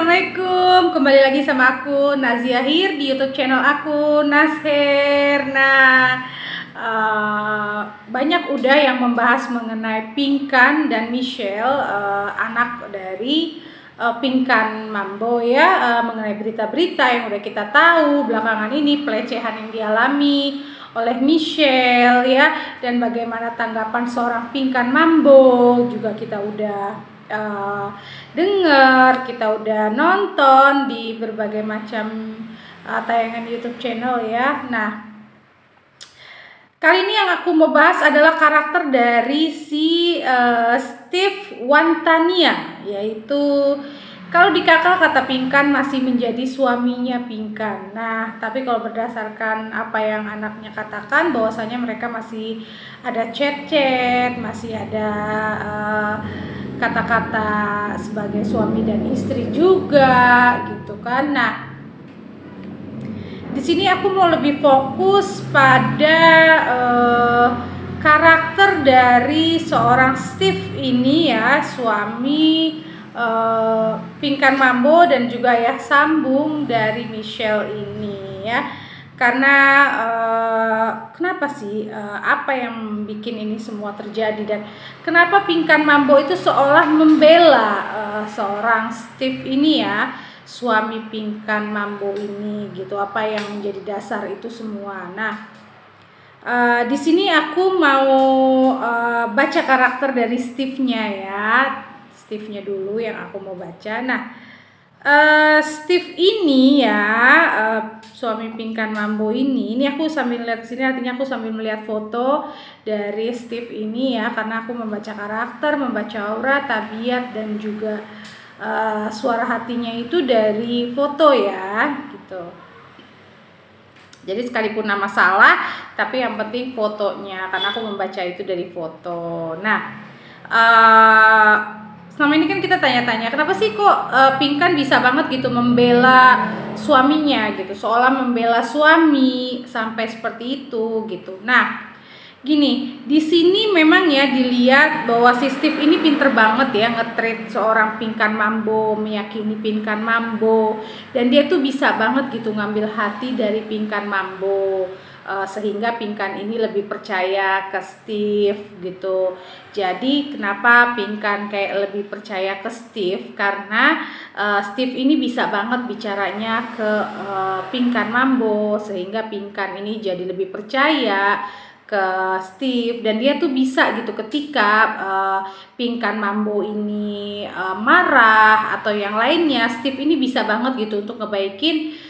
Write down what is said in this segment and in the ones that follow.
Assalamualaikum, kembali lagi sama aku Nazia Hir di YouTube channel aku Nasher. Banyak udah yang membahas mengenai Pinkan dan Michelle, anak dari Pinkan Mambo ya, mengenai berita-berita yang udah kita tahu belakangan ini, pelecehan yang dialami oleh Michelle ya, dan bagaimana tanggapan seorang Pinkan Mambo juga kita udah dengar, kita udah nonton di berbagai macam tayangan YouTube channel ya. Nah, kali ini yang aku mau bahas adalah karakter dari si Steve Wantania, yaitu kalau di Kakak kata Pinkan masih menjadi suaminya Pinkan. Nah, tapi kalau berdasarkan apa yang anaknya katakan, bahwasanya mereka masih ada chat-chat, masih ada kata-kata sebagai suami dan istri juga, gitu kan. Nah, di sini aku mau lebih fokus pada karakter dari seorang Steve ini ya, suami Pinkan Mambo dan juga ya sambung dari Michelle ini ya. Karena kenapa sih, apa yang bikin ini semua terjadi, dan kenapa Pinkan Mambo itu seolah membela seorang Steve ini ya, suami Pinkan Mambo ini gitu, apa yang menjadi dasar itu semua. Nah, di sini aku mau baca karakter dari Steve-nya ya, Steve-nya dulu yang aku mau baca. Nah, Steve ini ya, suami Pinkan Mambo ini aku sambil lihat sini, artinya aku sambil melihat foto dari Steve ini ya, karena aku membaca karakter, membaca aura, tabiat, dan juga suara hatinya itu dari foto ya, gitu. Jadi sekalipun nama salah, tapi yang penting fotonya, karena aku membaca itu dari foto. Nah, selama ini kan kita tanya-tanya, kenapa sih kok Pinkan bisa banget gitu membela suaminya gitu, seolah membela suami sampai seperti itu gitu. Nah, gini, di sini memang ya dilihat bahwa si Steve ini pinter banget ya nge-treat seorang Pinkan Mambo, meyakini Pinkan Mambo, dan dia tuh bisa banget gitu ngambil hati dari Pinkan Mambo. Sehingga Pinkan ini lebih percaya ke Steve gitu. Jadi kenapa Pinkan kayak lebih percaya ke Steve, karena Steve ini bisa banget bicaranya ke Pinkan Mambo, sehingga Pinkan ini jadi lebih percaya ke Steve, dan dia tuh bisa gitu ketika Pinkan Mambo ini marah atau yang lainnya, Steve ini bisa banget gitu untuk ngebaikin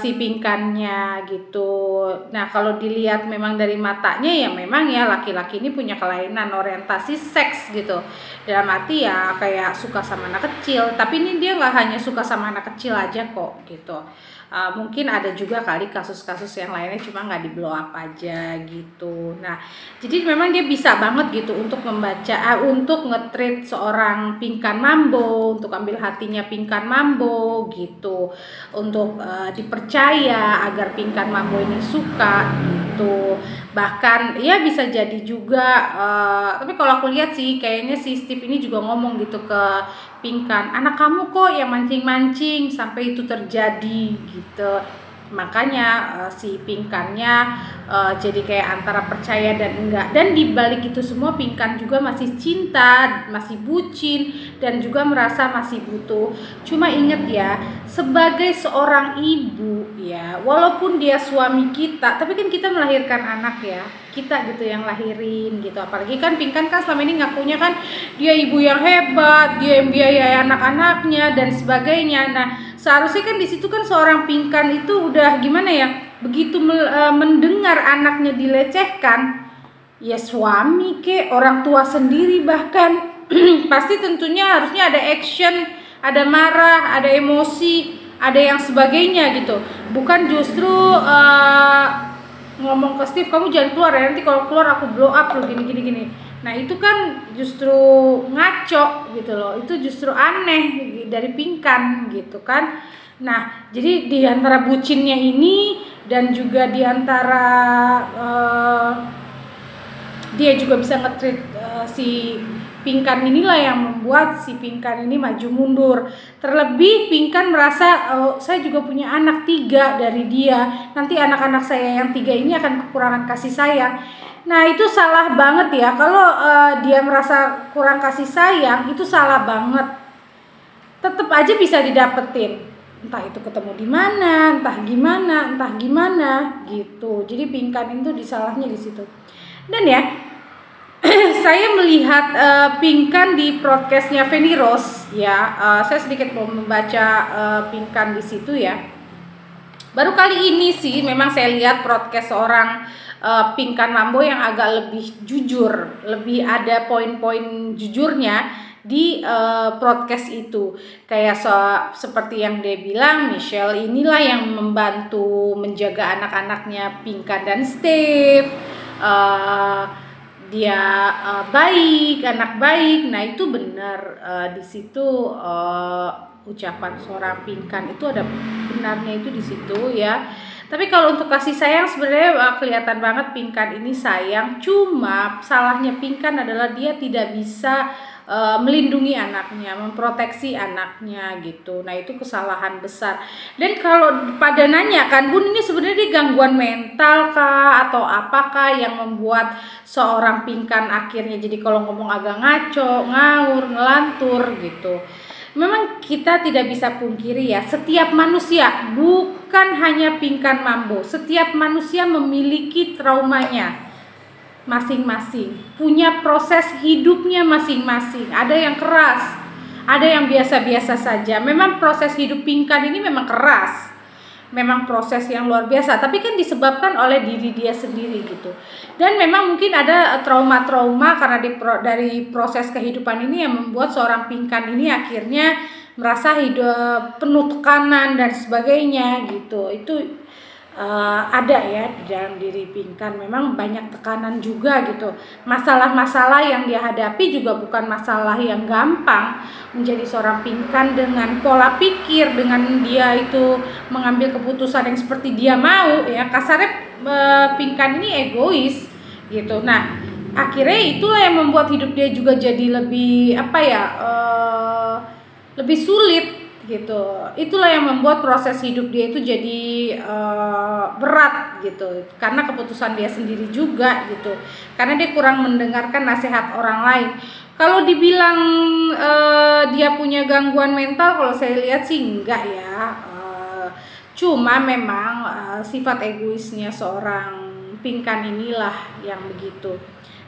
si Pinkannya gitu. Nah, kalau dilihat memang dari matanya ya memang ya laki-laki ini punya kelainan orientasi seks gitu. Dalam arti ya kayak suka sama anak kecil, tapi ini dia nggak hanya suka sama anak kecil aja kok gitu. Mungkin ada juga kali kasus-kasus yang lainnya, cuma nggak di blow up aja gitu. Nah, jadi memang dia bisa banget gitu untuk membaca, untuk nge-treat seorang Pinkan Mambo, untuk ambil hatinya Pinkan Mambo gitu, untuk dipercaya agar Pinkan Mambo ini suka gitu. Bahkan ya bisa jadi juga, tapi kalau aku lihat sih kayaknya si Steve ini juga ngomong gitu ke Pinkan, anak kamu kok yang mancing-mancing sampai itu terjadi gitu. Makanya si Pinkannya jadi kayak antara percaya dan enggak, dan dibalik itu semua Pinkan juga masih cinta, masih bucin, dan juga merasa masih butuh. Cuma inget ya, sebagai seorang ibu ya, walaupun dia suami kita, tapi kan kita melahirkan anak ya, kita gitu yang lahirin gitu. Apalagi kan Pinkan kan selama ini ngakunya kan dia ibu yang hebat, dia yang biayai anak-anaknya dan sebagainya. Nah, seharusnya kan di situ kan seorang Pinkan itu udah gimana ya, begitu mendengar anaknya dilecehkan, ya suami ke orang tua sendiri bahkan pasti tentunya harusnya ada action, ada marah, ada emosi, ada yang sebagainya gitu. Bukan justru ngomong ke Steve, kamu jangan keluar ya, nanti kalau keluar aku blow up lo gini. Nah, itu kan justru ngaco gitu loh, itu justru aneh dari Pinkan gitu kan. Nah, jadi di antara bucinnya ini dan juga di antara dia juga bisa nge-treat si Pinkan inilah yang membuat si Pinkan ini maju mundur. Terlebih Pinkan merasa saya juga punya anak 3 dari dia, nanti anak-anak saya yang 3 ini akan kekurangan kasih sayang. Nah itu salah banget ya, kalau dia merasa kurang kasih sayang itu salah banget. Tetap aja bisa didapetin, entah itu ketemu di mana, entah gimana gitu. Jadi Pinkan itu disalahnya di situ. Dan ya saya melihat Pinkan di podcastnya Feni Rose ya, saya sedikit mau membaca Pinkan di situ ya. Baru kali ini sih memang saya lihat podcast seorang Pinkan Mambo yang agak lebih jujur, lebih ada poin-poin jujurnya di podcast itu. Kayak seperti yang dia bilang, Michelle inilah yang membantu menjaga anak-anaknya Pinkan dan Steve. Dia baik, anak baik. Nah itu benar, di situ ucapan seorang Pinkan itu ada benarnya itu di situ ya. Tapi kalau untuk kasih sayang sebenarnya kelihatan banget Pinkan ini sayang. Cuma salahnya Pinkan adalah dia tidak bisa melindungi anaknya, memproteksi anaknya gitu. Nah itu kesalahan besar. Dan kalau pada nanya kan, Bun ini sebenarnya gangguan mental kah atau apakah yang membuat seorang Pinkan akhirnya jadi kalau ngomong agak ngaco, ngawur, ngelantur gitu. Memang kita tidak bisa pungkiri ya, setiap manusia, bukan hanya Pinkan Mambo, setiap manusia memiliki traumanya masing-masing, punya proses hidupnya masing-masing. Ada yang keras, ada yang biasa-biasa saja. Memang proses hidup Pinkan ini memang keras, memang proses yang luar biasa, tapi kan disebabkan oleh diri dia sendiri gitu. Dan memang mungkin ada trauma-trauma karena dari proses kehidupan ini yang membuat seorang Pinkan ini akhirnya merasa hidup penuh tekanan dan sebagainya gitu. Itu ada ya di dalam diri Pinkan, memang banyak tekanan juga gitu. Masalah-masalah yang dia hadapi juga bukan masalah yang gampang. Menjadi seorang Pinkan dengan pola pikir, dengan dia itu mengambil keputusan yang seperti dia mau ya, kasarnya Pinkan ini egois gitu. Nah akhirnya itulah yang membuat hidup dia juga jadi lebih lebih sulit gitu. Itulah yang membuat proses hidup dia itu jadi berat gitu, karena keputusan dia sendiri juga gitu, karena dia kurang mendengarkan nasihat orang lain. Kalau dibilang dia punya gangguan mental, kalau saya lihat sih enggak ya. Cuma memang sifat egoisnya seorang Pinkan inilah yang begitu.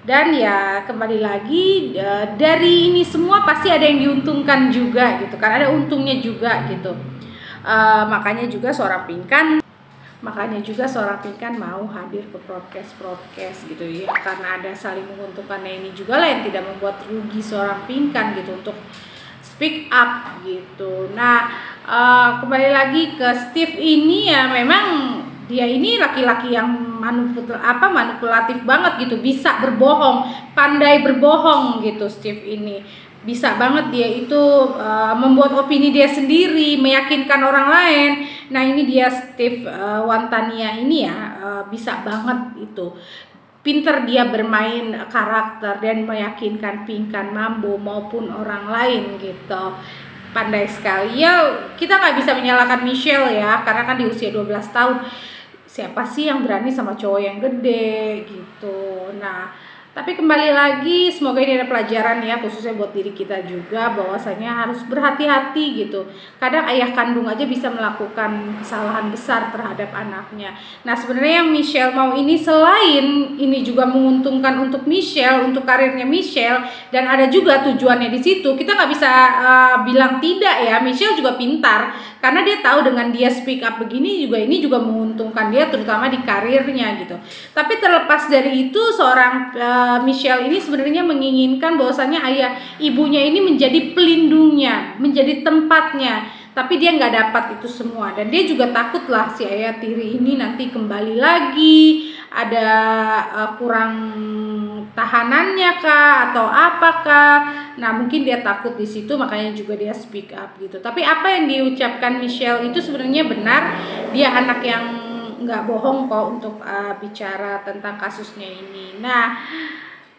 Dan ya kembali lagi, dari ini semua pasti ada yang diuntungkan juga gitu kan, ada untungnya juga gitu. Makanya juga seorang Pinkan mau hadir ke podcast gitu ya, karena ada saling menguntungkannya ini juga lah yang tidak membuat rugi seorang Pinkan gitu untuk speak up gitu. Nah kembali lagi ke Steve ini ya, memang dia ini laki-laki yang manipulatif banget gitu, bisa berbohong, pandai berbohong gitu. Steve ini bisa banget dia itu membuat opini dia sendiri, meyakinkan orang lain. Nah ini dia Steve Wantania ini ya, bisa banget itu, pinter dia bermain karakter dan meyakinkan Pinkan Mambo maupun orang lain gitu. Pandai sekali ya. Kita nggak bisa menyalahkan Michelle ya, karena kan di usia 12 tahun siapa sih yang berani sama cowok yang gede gitu. Nah tapi kembali lagi, semoga ini ada pelajaran ya, khususnya buat diri kita juga, bahwasanya harus berhati-hati gitu. Kadang ayah kandung aja bisa melakukan kesalahan besar terhadap anaknya. Nah sebenarnya yang Michelle mau ini, selain ini juga menguntungkan untuk Michelle, untuk karirnya Michelle, dan ada juga tujuannya di situ. Kita nggak bisa bilang tidak ya. Michelle juga pintar, karena dia tahu dengan dia speak up begini juga, ini juga menguntungkan dia terutama di karirnya gitu. Tapi terlepas dari itu, seorang Michelle ini sebenarnya menginginkan bahwasanya ibunya ini menjadi pelindungnya, menjadi tempatnya, tapi dia nggak dapat itu semua. Dan dia juga takut lah si ayah tiri ini nanti kembali lagi, ada kurang tahanannya kah atau apakah. Nah mungkin dia takut di situ, makanya juga dia speak up gitu. Tapi apa yang diucapkan Michelle itu sebenarnya benar. Dia anak yang nggak bohong kok untuk bicara tentang kasusnya ini. Nah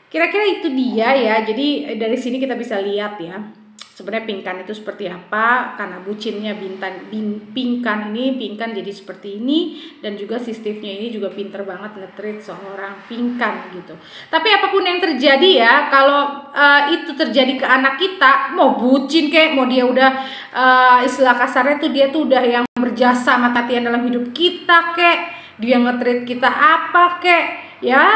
Kira-kira itu dia ya. Jadi dari sini kita bisa lihat ya, sebenarnya Pinkan itu seperti apa. Karena bucinnya Pinkan jadi seperti ini, dan juga si Steve-nya ini juga pinter banget nge-treat seorang Pinkan gitu. Tapi apapun yang terjadi ya, kalau itu terjadi ke anak kita, mau bucin kek, mau dia udah istilah kasarnya tuh dia tuh udah yang berjasa mati dalam hidup kita kek, dia nge-treat kita apa kek, ya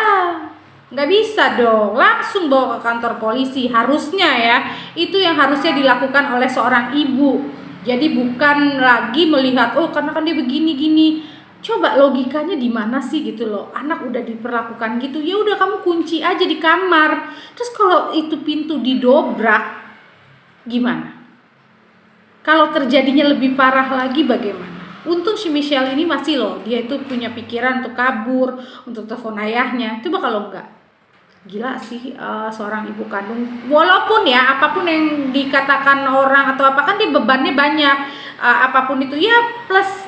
nggak bisa dong langsung bawa ke kantor polisi. Harusnya ya, itu yang harusnya dilakukan oleh seorang ibu. Jadi bukan lagi melihat oh karena kan dia begini-gini. Coba logikanya di mana sih gitu loh. Anak udah diperlakukan gitu, ya udah kamu kunci aja di kamar. Terus kalau itu pintu didobrak gimana? Kalau terjadinya lebih parah lagi bagaimana? Untung si Michelle ini masih loh, dia itu punya pikiran untuk kabur, untuk telepon ayahnya. Coba kalau enggak, gila sih seorang ibu kandung. Walaupun ya apapun yang dikatakan orang atau apa, kan dia bebannya banyak, apapun itu ya, plus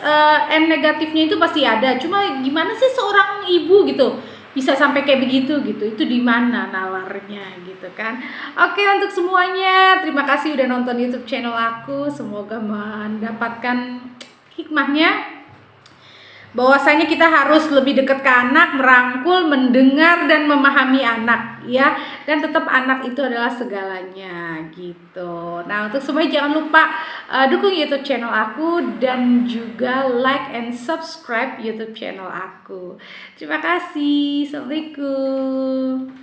N negatifnya itu pasti ada. Cuma gimana sih seorang ibu gitu bisa sampai kayak begitu gitu, itu di mana nalarnya gitu kan. Oke, untuk semuanya terima kasih udah nonton YouTube channel aku, semoga mendapatkan hikmahnya bahwasanya kita harus lebih dekat ke anak, merangkul, mendengar dan memahami anak ya, dan tetap anak itu adalah segalanya gitu. Nah, untuk semuanya jangan lupa dukung YouTube channel aku dan juga like and subscribe YouTube channel aku. Terima kasih. Assalamualaikum.